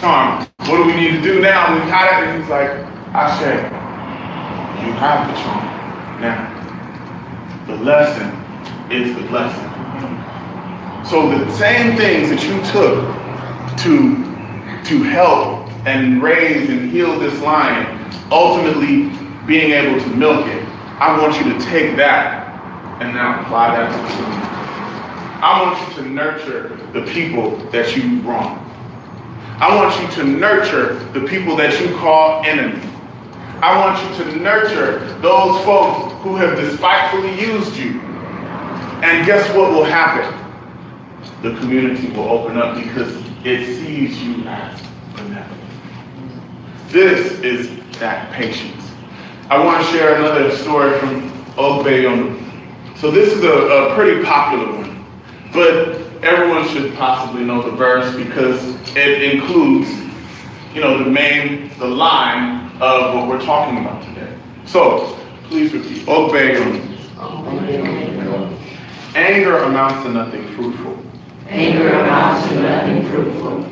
charm. What do we need to do now? We got it. And he's like, Ashe, you have the charm. Now, the lesson is the blessing. So the same things that you took to help and raise and heal this lion, ultimately being able to milk it, I want you to take that and now apply that to the community. I want you to nurture the people that you wrong. I want you to nurture the people that you call enemy. I want you to nurture those folks who have despitefully used you. And guess what will happen? The community will open up because it sees you as benevolent. This is that patience. I want to share another story from Ogbeyon. So this is a pretty popular one, but everyone should possibly know the verse because it includes, the line of what we're talking about today. So please repeat. Ogbeyon. Anger amounts to nothing fruitful. Anger amounts to nothing fruitful.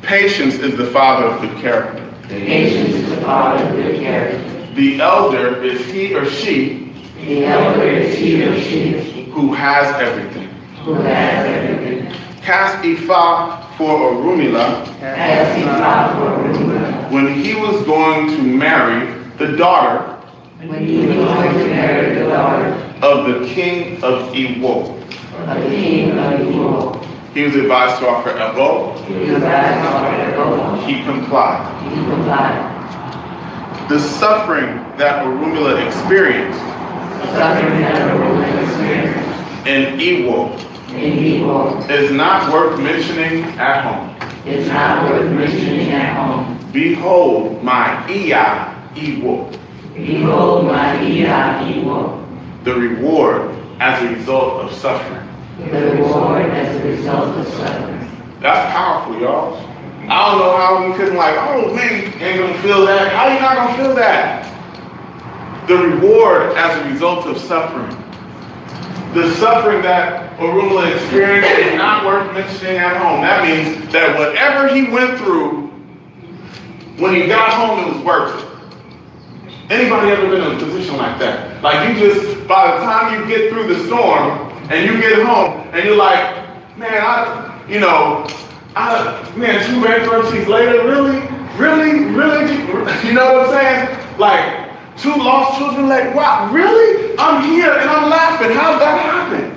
Patience is the father of good character. Patience is the father of good character. The elder is he or she. The elder is he or she. Who has everything. Who has everything. Cast Ifa for Orunmila. Cast Ifa for Orunmila. When he was going to marry the daughter. When he was going to marry the daughter. Of the king of Iwo. Of the king of Iwo. He was advised to offer Ebo. He complied. He complied. The suffering that Orunmila experienced. In Iwo. Is not worth mentioning at home. It's not worth mentioning at home. Behold my Iya Iwo. Behold my Iya Iwo. The reward as a result of suffering. The reward as a result of suffering. That's powerful, y'all. I don't know how we couldn't oh man, ain't gonna feel that. How you not gonna feel that? The reward as a result of suffering. The suffering that Orunmila experienced is not worth mentioning at home. That means that whatever he went through, when he got home, it was worth it. Anybody ever been in a position like that? Like you just, by the time you get through the storm, and you get home, and you're like, man, man, 2 bankruptcies later, really? You know what I'm saying? Like, 2 lost children, like, wow, really? I'm here and I'm laughing. How'd that happen?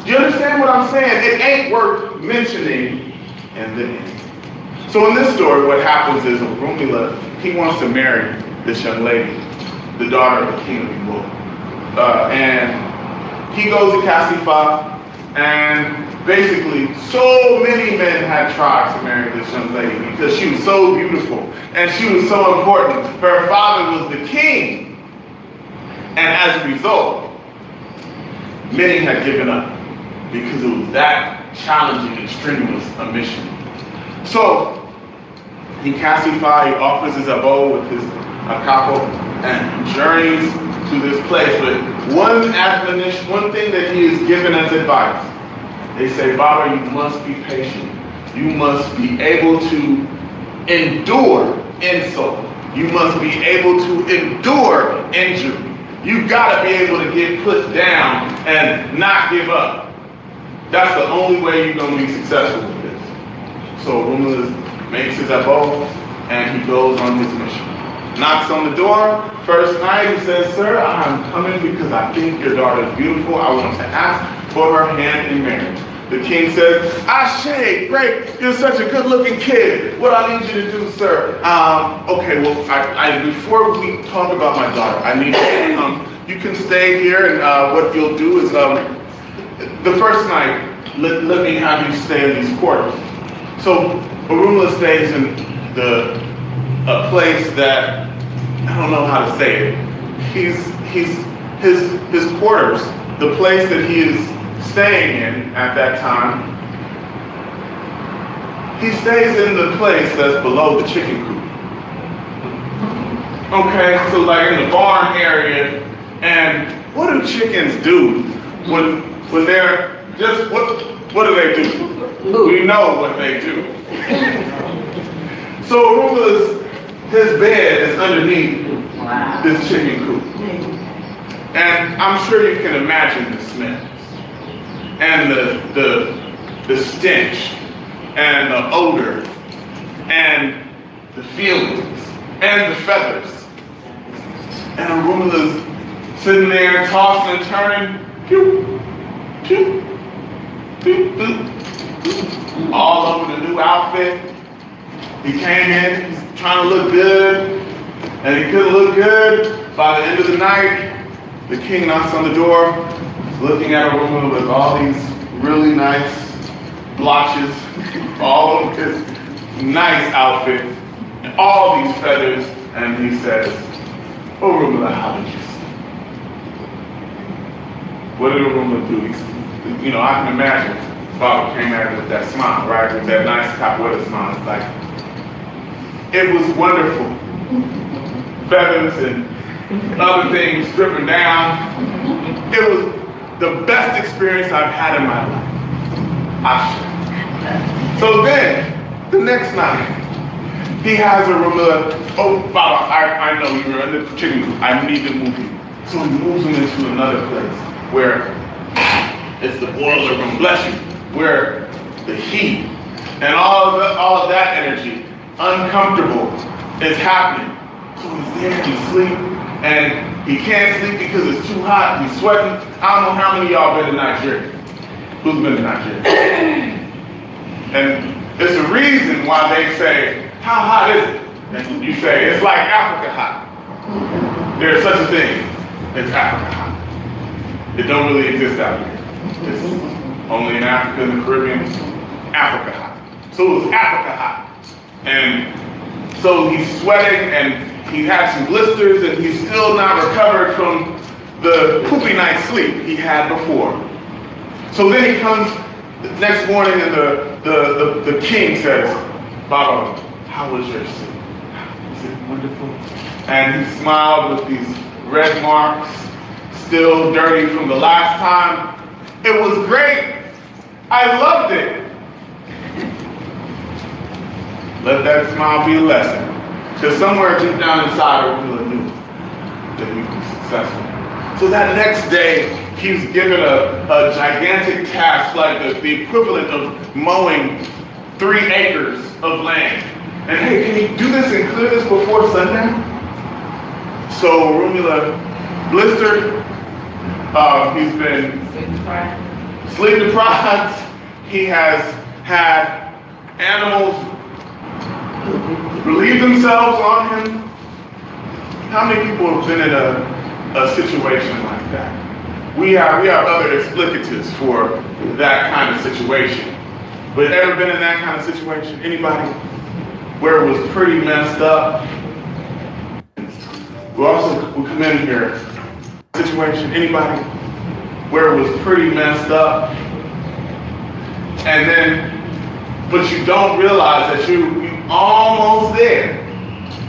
You understand what I'm saying? It ain't worth mentioning in the end. So in this story, what happens is Orunmila, he wants to marry this young lady, the daughter of the king of Iwo. And he goes to Kasifa, and basically so many men had tried to marry this young lady because she was so beautiful and she was so important. Her father was the king. And as a result, many had given up because it was that challenging and strenuous a mission. So he Kasifa, he offers his abo with his akapo and journeys to this place, but one admonition, one thing that he is given as advice, they say, Baba, you must be patient. You must be able to endure insult. You must be able to endure injury. You gotta be able to get put down and not give up. That's the only way you're gonna be successful with this. So Orunmila makes his abo and he goes on his mission. Knocks on the door, first night he says, sir, I'm coming because I think your daughter is beautiful. I want to ask for her hand in marriage. The king says, Ashe, great, you're such a good looking kid. What I need you to do, sir, okay, well, before we talk about my daughter, I need you, you can stay here and what you'll do is, the first night, let me have you stay in these quarters. So Orunmila stays in a place that, I don't know how to say it. His quarters, the place that he is staying in at that time, he stays in the place that's below the chicken coop. Okay, so like in the barn area, and what do chickens do when they're just, what do they do? We know what they do. So his bed is underneath this chicken coop. And I'm sure you can imagine the smell. And the stench. And the odor. And the feelings. And the feathers. And Arugula's sitting there tossing and turning. Pew, pew, pew, pew, all over the new outfit. He came in, he's trying to look good, and he couldn't look good. By the end of the night, the king knocks on the door, looking at Arugula with all these really nice blotches, all of his nice outfit, and all these feathers, and he says, Arugula, how did you sleep? What did Arugula do? You know, I can imagine Baba came at it with that smile, right? With that nice capoeira smile. It's like, it was wonderful. Feathers and other things dripping down. It was the best experience I've had in my life. So then, the next night, he has Arugula, oh, Baba, I know you're in the chicken coop. I need to move you. So he moves him into another place where it's the boiler room, bless you, where the heat and all of that energy, uncomfortable, is happening. So he's there, he's asleep, and he can't sleep because it's too hot, he's sweating. I don't know how many of y'all been to Nigeria. Who's been to Nigeria? And it's a reason why they say, how hot is it? And you say, it's like Africa hot. There's such a thing as Africa hot. It don't really exist out here. It's only in Africa and the Caribbean, Africa hot. So it was Africa hot. And so he's sweating and he had some blisters and he's still not recovered from the poopy night's sleep he had before. So then he comes the next morning and the king says, Baba, how was your sleep? Was it wonderful? And he smiled with these red marks, still dirty from the last time. It was great. I loved it. Let that smile be a lesson. Because somewhere deep down inside, Arugula knew that he was successful. So that next day, he's given a gigantic task, like the equivalent of mowing 3 acres of land. And hey, can you do this and clear this before sundown? So Arugula, blistered, he's been sleep deprived. He has had animals relieve themselves on him. How many people have been in a situation like that? We have other explicatives for that kind of situation. But ever been in that kind of situation? Anybody? Where it was pretty messed up? We come in here, situation, anybody? Where it was pretty messed up? And then, but you don't realize that you almost there.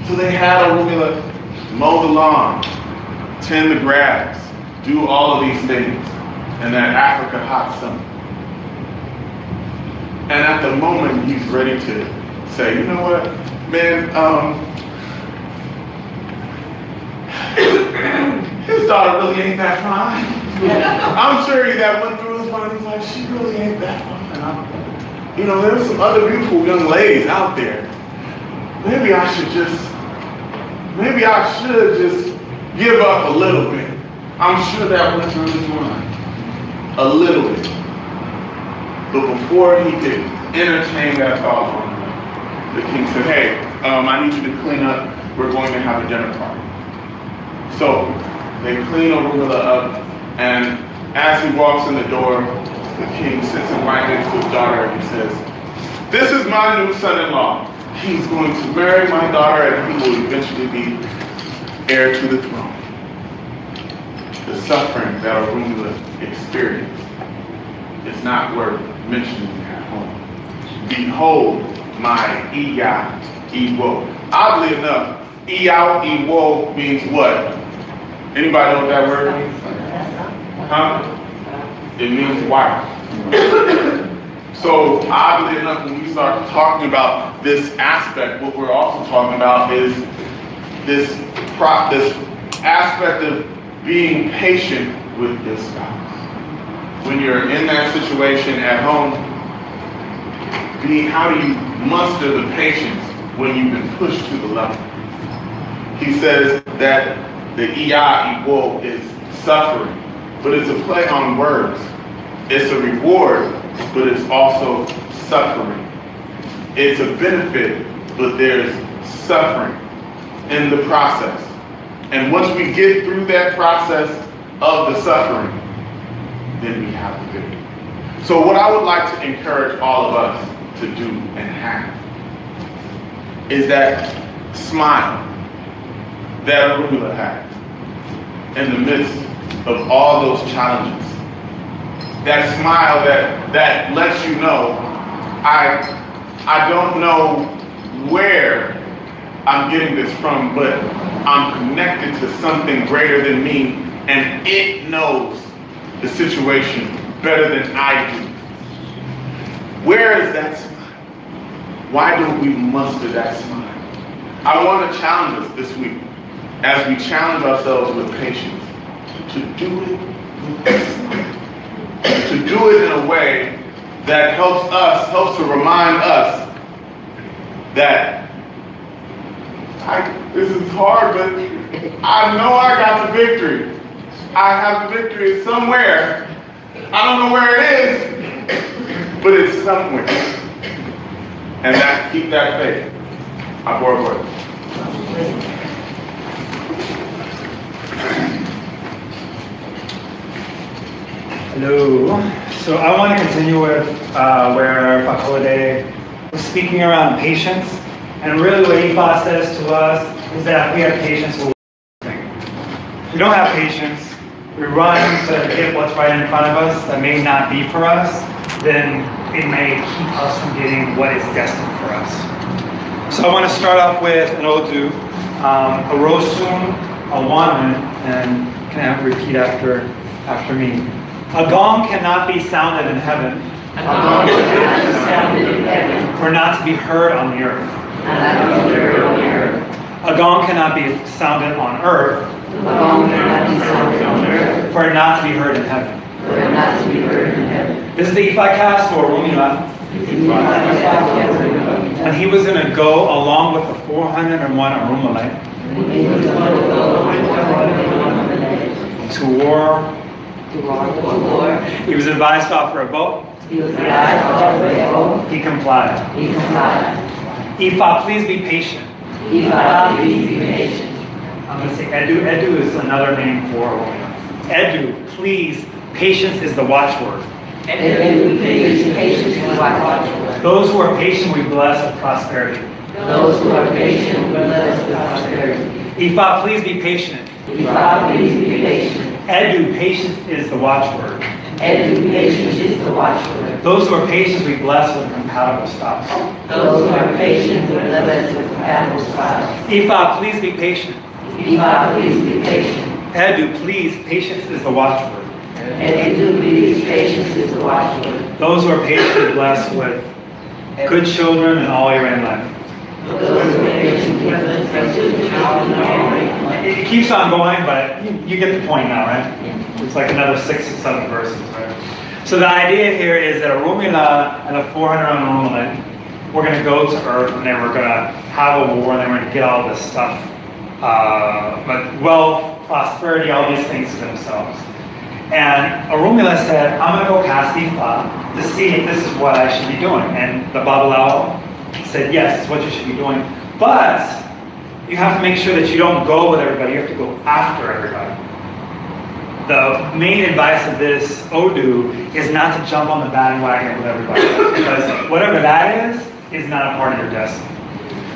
So they had Arugula mow the lawn, tend the grass, do all of these things in that Africa hot summer. And at the moment he's ready to say, you know what, man, his daughter really ain't that fine. I'm sure that went through his mind. He's like, she really ain't that fine. You know, there's some other beautiful young ladies out there. Maybe I should just give up a little bit. I'm sure that went through his mind. A little bit. But before he could entertain that thought, the king said, hey, I need you to clean up. We're going to have a dinner party. So they clean Arugula up, and as he walks in the door, the king sits him right next to his daughter and he says, this is my new son-in-law. He's going to marry my daughter and he will eventually be heir to the throne. The suffering that Arugula experienced is not worth mentioning at home. Behold my Iya Iwo. Oddly enough, Iya Iwo means what? Anybody know what that word means? Huh? It means wife. So oddly enough, when we we start talking about this aspect, what we're also talking about is this aspect of being patient with your spouse. When you're in that situation at home, how do you muster the patience when you've been pushed to the level? He says that the iya iwo is suffering, but it's a play on words. It's a reward, but it's also suffering. It's a benefit, but there's suffering in the process. And once we get through that process of the suffering, then we have the victory. So what I would like to encourage all of us to do and have is that smile that Arugula had in the midst of all those challenges. That smile that lets you know, I don't know where I'm getting this from, but I'm connected to something greater than me, and it knows the situation better than I do. Where is that smile? Why don't we muster that smile? I want to challenge us this week, as we challenge ourselves with patience, to do it with a smile. To do it in a way that helps to remind us that this is hard, but I know I got the victory. I have the victory somewhere. I don't know where it is, but it's somewhere. And keep that faith. I bore word. Hello. So I want to continue with where Fakolade was speaking around patience. And really what Ifa says to us is that if we have patience, we'll do anything. If we don't have patience, we run to get what's right in front of us that may not be for us, then it may keep us from getting what is destined for us. So I want to start off with an Odu, Arosum Awanan, and can I have repeat after me? A gong cannot be sounded in heaven, for not to be heard on the earth. A gong cannot be sounded on earth, for not to be heard in heaven. This is the Ifa cast for Rumila. And he was going to go along with the 401 Arumalite to war. He was advised to offer a vote. He complied. Ifa, please be patient. I'm going to say Edu. Edu is another name for a woman. Edu, please. Patience is the watchword. Those who are patient, we bless with prosperity. Ifa, please be patient. Edu, patience is the watchword. Those who are patient, we bless with a compatible spouse. Ifa, please be patient. Edu, please, patience is the watchword. Those who are patient, we bless with good children and all year in life. It keeps on going, but you get the point now, right? It's like another 6 or 7 verses, right? So the idea here is that a Rumila and a 400 Rumila, we're going to go to Earth, and then we're going to have a war, and then we're going to get all this stuff, but wealth, prosperity, all these things to themselves. And Arumila said, I'm going to go cast Ifa to see if this is what I should be doing. And the Babalao said, yes, it's what you should be doing. But you have to make sure that you don't go with everybody. You have to go after everybody. The main advice of this Odu is not to jump on the bandwagon with everybody. Because whatever that is not a part of your destiny.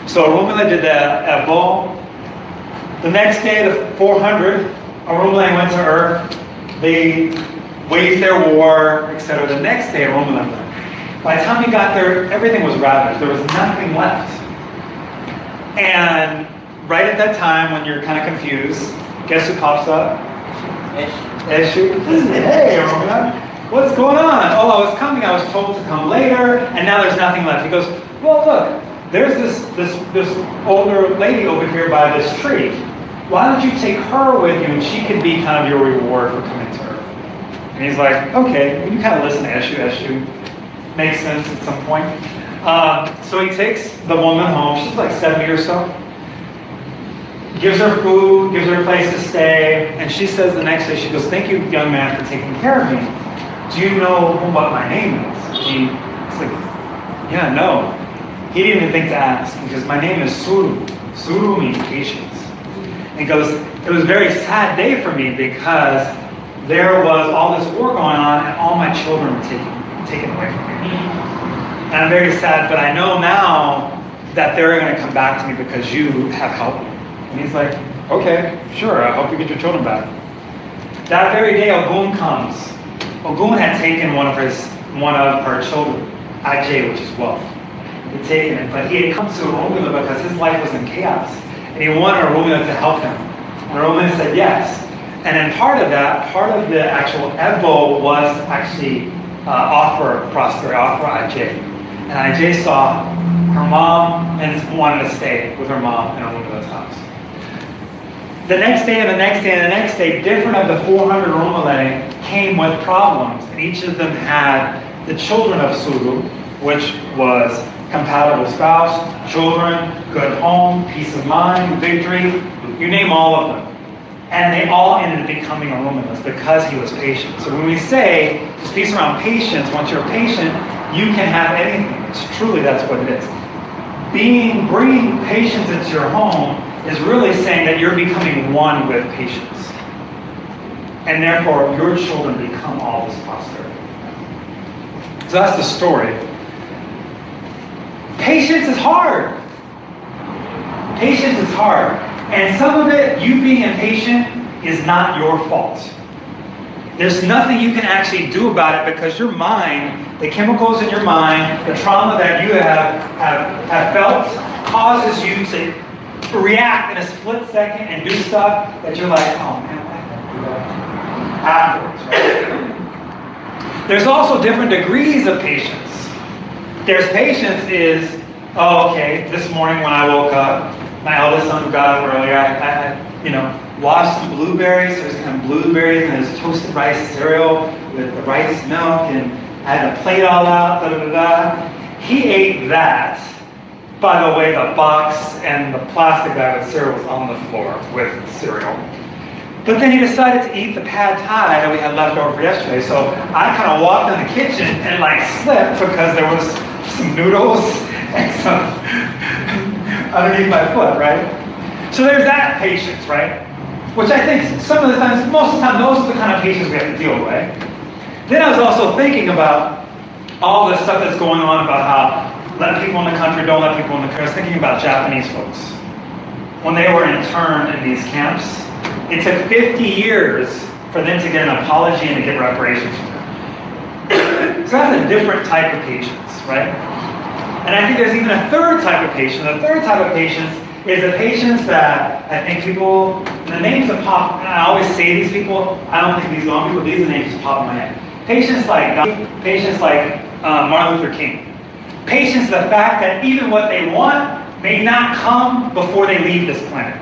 So Arumila did that at Bo. The next day, the 400, Arumila went to Earth. They waged their war, etc. The next day, Arumila. By the time he got there, everything was ravaged. There was nothing left. And right at that time, when you're kind of confused, guess who pops up? Eshu. Hey, Arumila. what's going on? Oh, I was coming, I was told to come later, and now there's nothing left. He goes, well, look, there's this older lady over here by this tree. Why don't you take her with you, and she could be kind of your reward for coming to Earth? And he's like, okay, you kind of listen to Eshu. Makes sense at some point. So he takes the woman home. She's like 70 or so. Gives her food, gives her a place to stay, and she says the next day, she goes, thank you, young man, for taking care of me. Do you know what my name is? He's like, yeah, no. He didn't even think to ask, because my name is Suru. Suru means patience. And he goes, it was a very sad day for me because there was all this war going on and all my children were taken away from me. And I'm very sad, but I know now that they're going to come back to me because you have helped me. And he's like, okay, sure, I hope you get your children back. That very day, Ogun comes. Ogun had taken one of her children, Ajay, which is wealth. He'd taken it, but he had come to Oromila because his life was in chaos. And he wanted Oromila to help him. And Oromila said yes. And then part of the actual Ebo was to actually offer prosperity, offer Ajay. And Ajay saw her mom and wanted to stay with her mom in Oromila's house. The next day and the next day and the next day, different of the 400 Oromile came with problems. And each of them had the children of Suru, which was compatible spouse, children, good home, peace of mind, victory, you name all of them. And they all ended up becoming Oromilas because he was patient. So when we say this piece around patience, once you're patient, you can have anything. It's truly, that's what it is. Bringing patience into your home is really saying that you're becoming one with patience. And therefore, your children become all this prosperity. So that's the story. Patience is hard. Patience is hard. And some of it, you being impatient, is not your fault. There's nothing you can actually do about it because your mind, the chemicals in your mind, the trauma that you have felt, causes you to react in a split second and do stuff that you're like, oh man, why did I do that? Afterwards, right? There's also different degrees of patience. There's patience is, oh, okay, this morning when I woke up, my eldest son got up earlier, I washed some blueberries. There's kind of blueberries and there's toasted rice cereal with the rice milk, and I had to plate all out, He ate that. By the way, the box and the plastic bag with cereal was on the floor with cereal. But then he decided to eat the pad thai that we had left over for yesterday. So I kind of walked in the kitchen and like slipped because there was some noodles and some underneath my foot, right? So there's that patience, right? Which I think some of the times, most of the time, those are the kind of patience we have to deal with, right? Then I was also thinking about all the stuff that's going on about how let people in the country, don't let people in the country. I was thinking about Japanese folks. When they were interned in these camps, it took 50 years for them to get an apology and to get reparations from them. So that's a different type of patience, right? And I think there's even a third type of patience. The third type of patience is a patience that I think people, the names that pop, and I always say these people, I don't think these long people, these are names just pop in my head. Patience like Martin Luther King. Patience the fact that even what they want may not come before they leave this planet.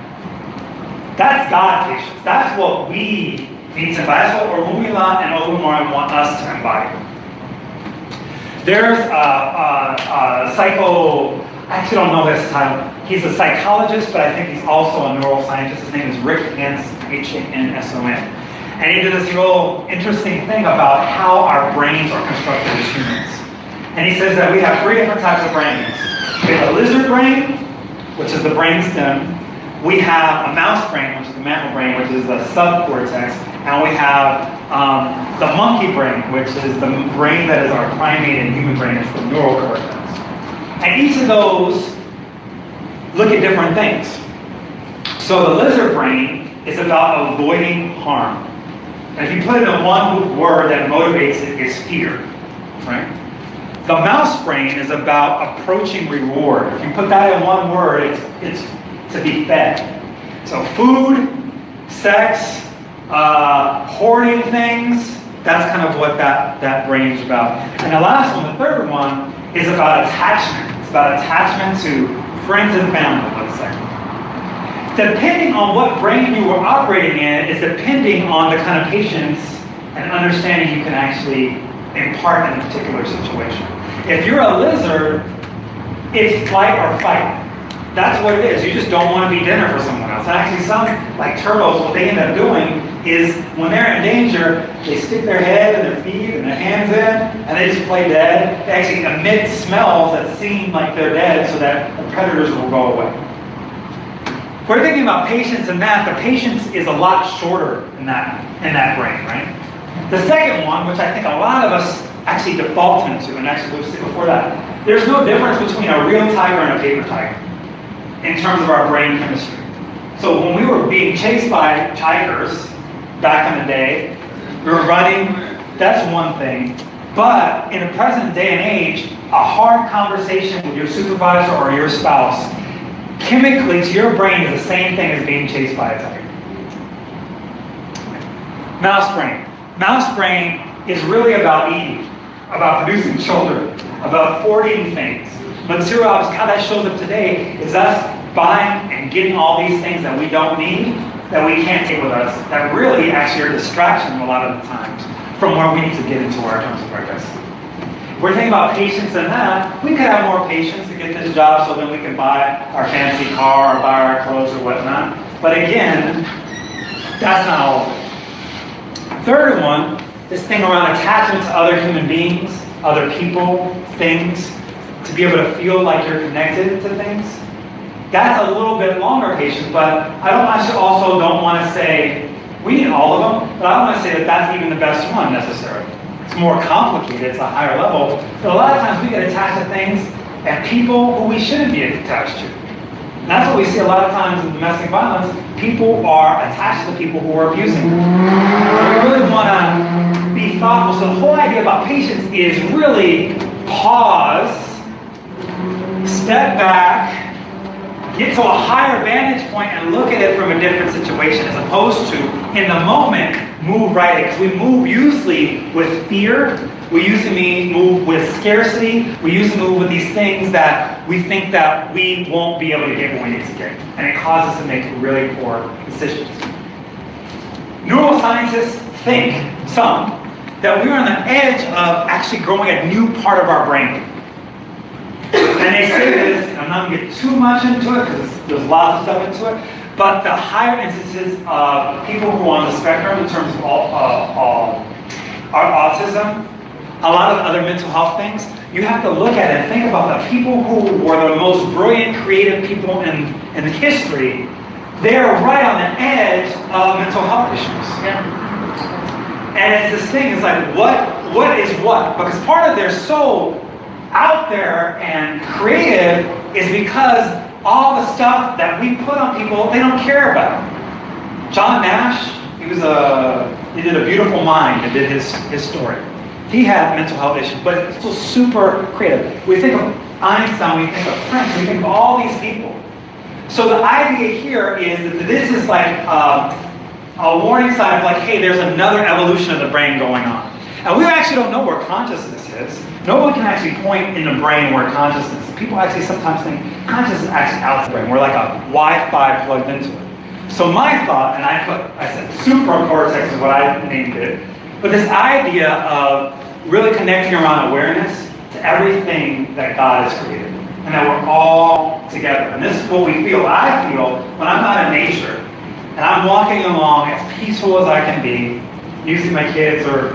That's God patience. That's what we need to embody. That's what Oromila and Olumare want us to embody. There's a I actually don't know his title. He's a psychologist, but I think he's also a neuroscientist. His name is Rick Hanson, Hanson. And he did this real interesting thing about how our brains are constructed as humans. And he says that we have three different types of brains. We have a lizard brain, which is the brainstem. We have a mouse brain, which is the mammal brain, which is the subcortex. And we have the monkey brain, which is the brain that is our primate and human brain. It's the neural cortex. And each of those look at different things. So the lizard brain is about avoiding harm. And if you put it in one word that motivates it, is fear, right? The mouse brain is about approaching reward. If you put that in one word, it's to be fed. So food, sex, hoarding things, That's kind of what that brain is about. And the last one, the third one, is about attachment. It's about attachment to friends and family, let's say. Depending on what brain you are operating in is depending on the kind of patience and understanding you can actually impart in a particular situation. If you're a lizard, it's flight or fight. That's what it is. You just don't want to be dinner for someone else. And actually some, like turtles, what they end up doing is when they're in danger, they stick their head and their feet and their hands in, and they just play dead. They actually emit smells that seem like they're dead so that the predators will go away. If we're thinking about patience and that, the patience is a lot shorter in that brain, right? The second one, which I think a lot of us actually default into, and actually we'll see before that, there's no difference between a real tiger and a paper tiger in terms of our brain chemistry. So when we were being chased by tigers back in the day, we were running, that's one thing. But in the present day and age, a hard conversation with your supervisor or your spouse, chemically to your brain is the same thing as being chased by a tiger. Mouse brain. Mouse brain is really about eating, about producing children, about hoarding things. Material, how that shows up today is us buying and getting all these things that we don't need, that we can't take with us, that really actually are a distraction a lot of the times from where we need to get into our terms of our destiny. If we're thinking about patience in that, we could have more patience to get this job so then we can buy our fancy car or buy our clothes or whatnot. But again, that's not all of it. Third one, this thing around attachment to other human beings, other people, things, to be able to feel like you're connected to things. That's a little bit longer patience, but I also don't want to say, we need all of them, but I don't want to say that that's even the best one necessarily. It's more complicated, it's a higher level. But a lot of times we get attached to things and people who we shouldn't be attached to. And that's what we see a lot of times in domestic violence. People are attached to people who are abusing them. We really want to be thoughtful. So the whole idea about patience is really pause, step back, get to a higher vantage point and look at it from a different situation as opposed to, in the moment, move right in. Because we move usually with fear, we usually move with scarcity, we usually move with these things that we think that we won't be able to get what we need to get. And it causes us to make really poor decisions. Neuroscientists think, some, that we're on the edge of actually growing a new part of our brain. And they say this, and I'm not going to get too much into it because there's lots of stuff into it, but the higher instances of people who are on the spectrum in terms of autism, a lot of other mental health things, you have to look at it and think about the people who were the most brilliant, creative people in history. They're right on the edge of mental health issues. Yeah. And it's this thing, it's like, what is what? Because part of their soul out there and creative is because all the stuff that we put on people, they don't care about. John Nash, he did A Beautiful Mind and did his story. He had mental health issues, but still super creative. We think of Einstein, we think of Prince, we think of all these people. So the idea here is that this is like a warning sign of like, hey, there's another evolution of the brain going on. And we actually don't know where consciousness is. No one can actually point in the brain where consciousness is. People actually sometimes think consciousness is actually out the brain. We're like a Wi-Fi plugged into it. So my thought, and I said supracortex is what I named it, but this idea of really connecting around awareness to everything that God has created. And that we're all together. And this is what we feel, I feel, when I'm out in nature, and I'm walking along as peaceful as I can be. Usually my kids are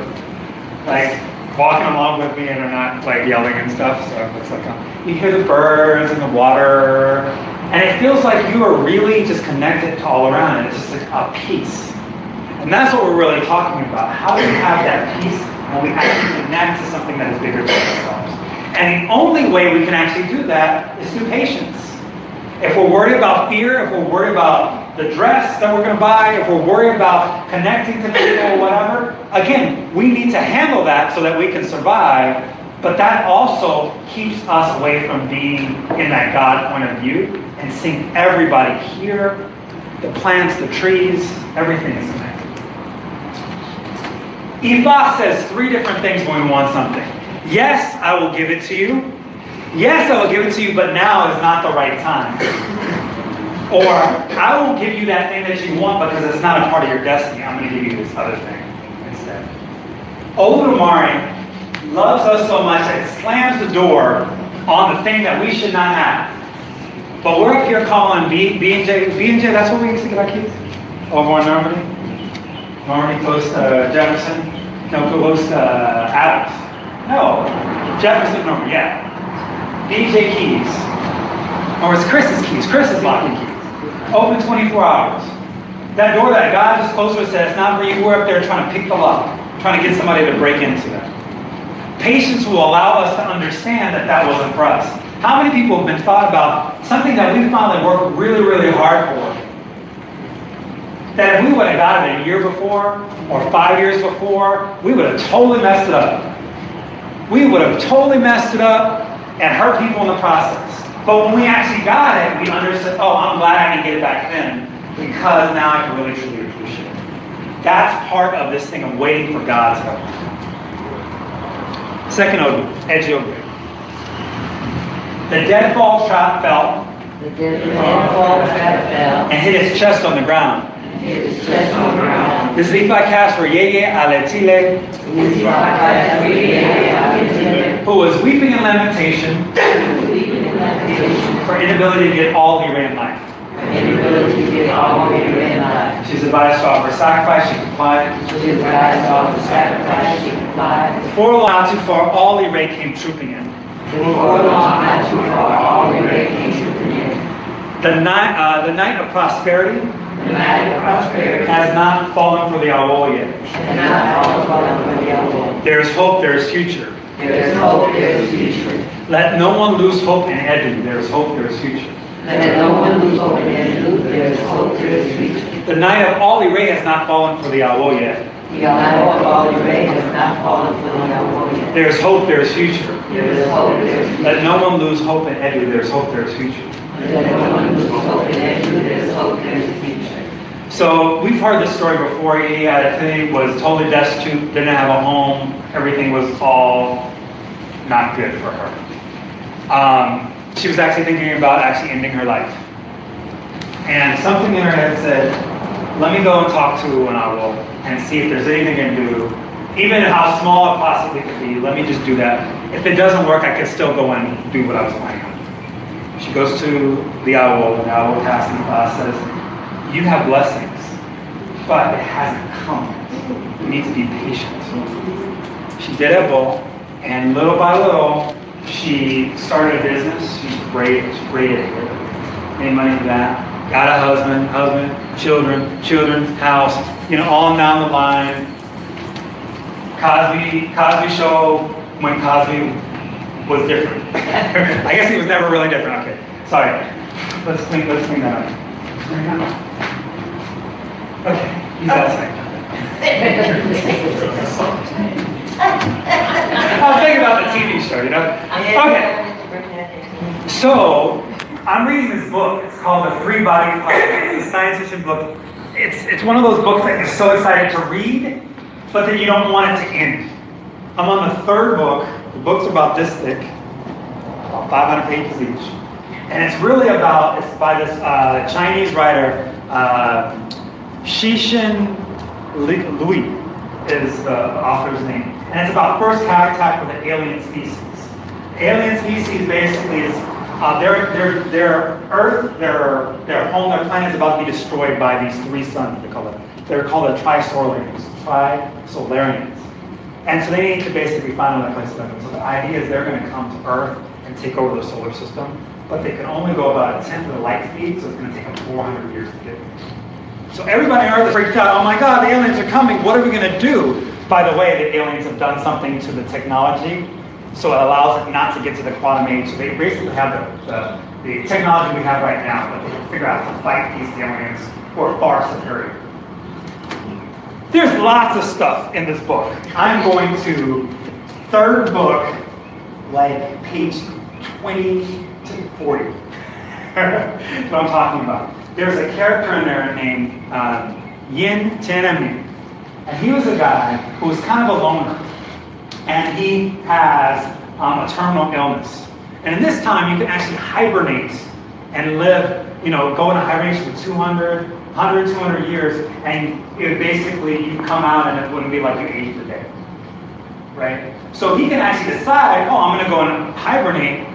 like walking along with me and they're not like yelling and stuff, so it looks like you hear the birds and the water, and it feels like you are really just connected to all around it. It's just like a peace. And that's what we're really talking about. How do we have that peace when we actually connect to something that is bigger than ourselves? And the only way we can actually do that is through patience. If we're worried about fear, if we're worried about the dress that we're going to buy, if we're worried about connecting to people or whatever, again, we need to handle that so that we can survive. But that also keeps us away from being in that God point of view and seeing everybody here, the plants, the trees, everything is connected. Ifa says 3 different things when we want something. Yes, I will give it to you. Yes, I will give it to you, but now is not the right time. Or, I will give you that thing that you want because it's not a part of your destiny. I'm going to give you this other thing instead. Oludumare loves us so much that it slams the door on the thing that we should not have. But we're up here calling B&J, that's what we used to get our kids? Over on Normandy? Normandy close to Jefferson? No, close to Adams. No, Jefferson, Normandy, yeah. B&J keys. Or it's Chris's keys, Chris's locking keys. Open 24 hours. That door that God just closed to us said, it's not for you. We're up there trying to pick the lock, trying to get somebody to break into that. Patience will allow us to understand that that wasn't for us. How many people have been thought about something that we finally worked really, really hard for? That if we would have got it a year before or 5 years before, we would have totally messed it up. We would have totally messed it up and hurt people in the process. But when we actually got it, we understood, oh, I'm glad I didn't get it back then because now I can really truly appreciate it. That's part of this thing of waiting for God's help. Second edge yoga. The deadfall trap fell. The deadfall trap fell. And hit his chest on the ground. Hit his chest on the ground. This is Ifa cast for Yeye Aletile, who was weeping in lamentation for inability to get all he ran life. She's advised to offer sacrifice, she complied. Before long, not too far, all Ray came trooping in. The night of prosperity has not fallen for the owl yet. There is hope, there is future. Let no one lose hope in Edu. There is hope, there is future. The night of Oli Ray has not fallen for the owl yet. There is hope, there is future. Let no one lose hope in Edu. There is hope, there is future. So we've heard this story before. He was totally destitute, didn't have a home. Everything was all not good for her. She was actually thinking about actually ending her life. And something in her head said, let me go and talk to an owl and see if there's anything I can do. Even how small it possibly could be, let me just do that. If it doesn't work, I can still go and do what I was planning on. She goes to the owl, and the owl casts in class says, you have blessings, but it hasn't come. You need to be patient. She did it well, and little by little, she started a business. She's great at it. Made money for that. Got a husband, children, house, on down the line. Cosby show when Cosby was different. I guess he was never really different. Okay, sorry. Let's clean that up. Okay, he's outside. I was thinking about the TV show, Okay. So, I'm reading this book. It's called The Three Bodies Project. It's a science fiction book. It's one of those books that you're so excited to read, but then you don't want it to end. I'm on the 3rd book. The books are about this thick, about 500 pages each. And it's really about, it's by this Chinese writer, Shishin Lui is the author's name. And it's about first contact with an alien species. Alien species basically is, their Earth, their home, their planet is about to be destroyed by these 3 suns, they call it. They're called the Trisolarians. And so they need to basically find another place to live. So the idea is they're going to come to Earth and take over the solar system, but they can only go about a 10th of the light speed, so it's going to take them 400 years to get there. So everybody on Earth is freaked out. Oh my God, the aliens are coming. What are we going to do? By the way, the aliens have done something to the technology, so it allows it not to get to the quantum age. So they basically have the technology we have right now, but they can figure out how to fight these aliens who are far superior. There's lots of stuff in this book. I'm going to 3rd book, like page 20 to 40. That's what I'm talking about. There's a character in there named Yin Tianmin. And he was a guy who was kind of a loner. And he has a terminal illness. And in this time, you can actually hibernate and live, go into hibernation for 200 years, and it would basically, you come out and it wouldn't be like you aged a day, right? So he can actually decide, oh, I'm going to go and hibernate,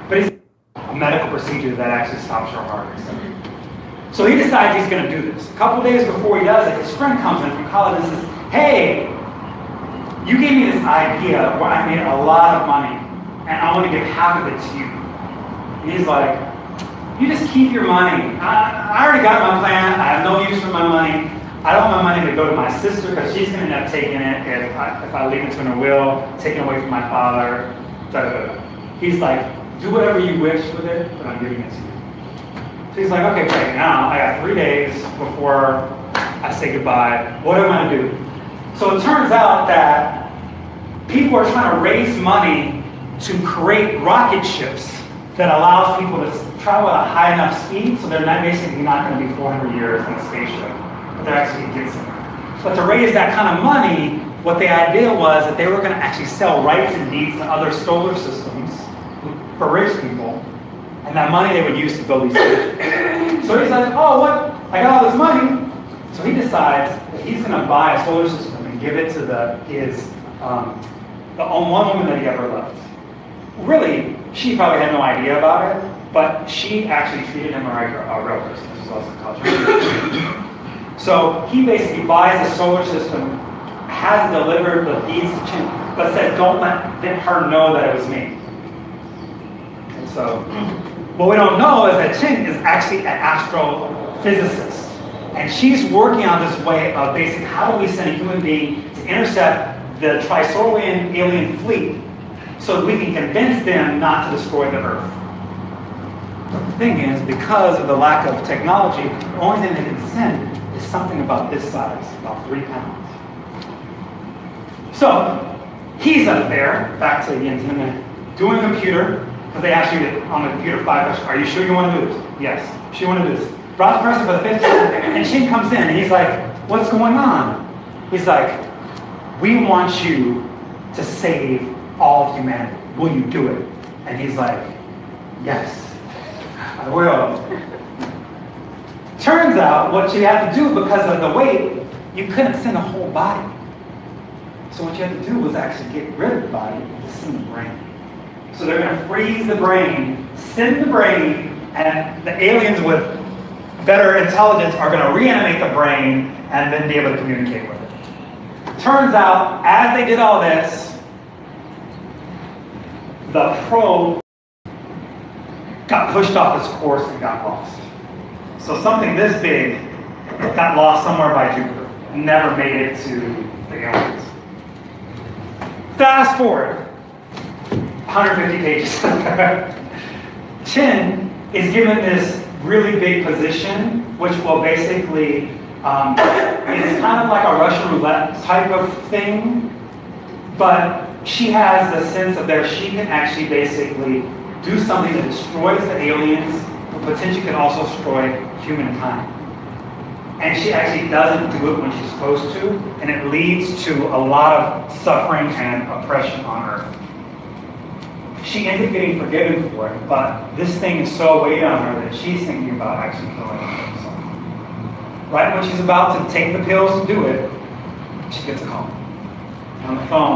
but it's a medical procedure that actually stops your heart. So he decides he's going to do this. A couple days before he does it, his friend comes in from college and says, hey, you gave me this idea where I made a lot of money, and I want to give half of it to you. And he's like, you just keep your money. I already got my plan. I have no use for my money. I don't want my money to go to my sister because she's going to end up taking it if I leave it to her will, taking away from my father. Da, da, da. He's like, do whatever you wish with it, but I'm giving it to you. So he's like, okay, great. Now I got 3 days before I say goodbye. What am I going to do? So it turns out that people are trying to raise money to create rocket ships that allows people to travel at a high enough speed, so they're not basically not going to be 400 years in a spaceship, but they're actually going to get somewhere. But to raise that kind of money, what the idea was that they were going to actually sell rights and deeds to other solar systems for rich people, and that money they would use to build these spaceships. So he's like, oh, what? I got all this money. So he decides that he's going to buy a solar system and give it to the one woman that he ever loved. Really, she probably had no idea about it, but she actually treated him like a real person. This is also culture. So he basically buys a solar system, has it delivered the deeds to Chin, but said, don't let her know that it was me. And so, what we don't know is that Chin is actually an astrophysicist. And she's working on this way of basically how do we send a human being to intercept the Trisorian alien fleet so that we can convince them not to destroy the Earth. But the thing is, because of the lack of technology, the only thing they can send is something about this size, about 3 pounds. So he's up there, back to the internet, doing a computer, because they asked you on the computer 5 questions, are you sure you want to do this? Yes, sure you want to do this. Brought the person for the 5th time, and Shin comes in, and he's like, what's going on? He's like, we want you to save all of humanity. Will you do it? And he's like, yes, I will. Turns out, what you have to do, because of the weight, you couldn't send a whole body. So what you have to do was actually get rid of the body and send the brain. So they're going to freeze the brain, send the brain, and the aliens with better intelligence are going to reanimate the brain and then be able to communicate with it. Turns out, as they did all this, the probe got pushed off its course and got lost. So something this big got lost somewhere by Jupiter and never made it to the aliens. Fast forward 150 pages. Chin is given this really big position, which will basically, it's kind of like a Russian roulette type of thing, but she has the sense of that she can actually basically do something that destroys the aliens, but potentially can also destroy humankind. And she actually doesn't do it when she's supposed to, and it leads to a lot of suffering and oppression on Earth. She ends up getting forgiven for it, but this thing is so weighted on her that she's thinking about actually killing herself. Right when she's about to take the pills to do it, she gets a call on the phone.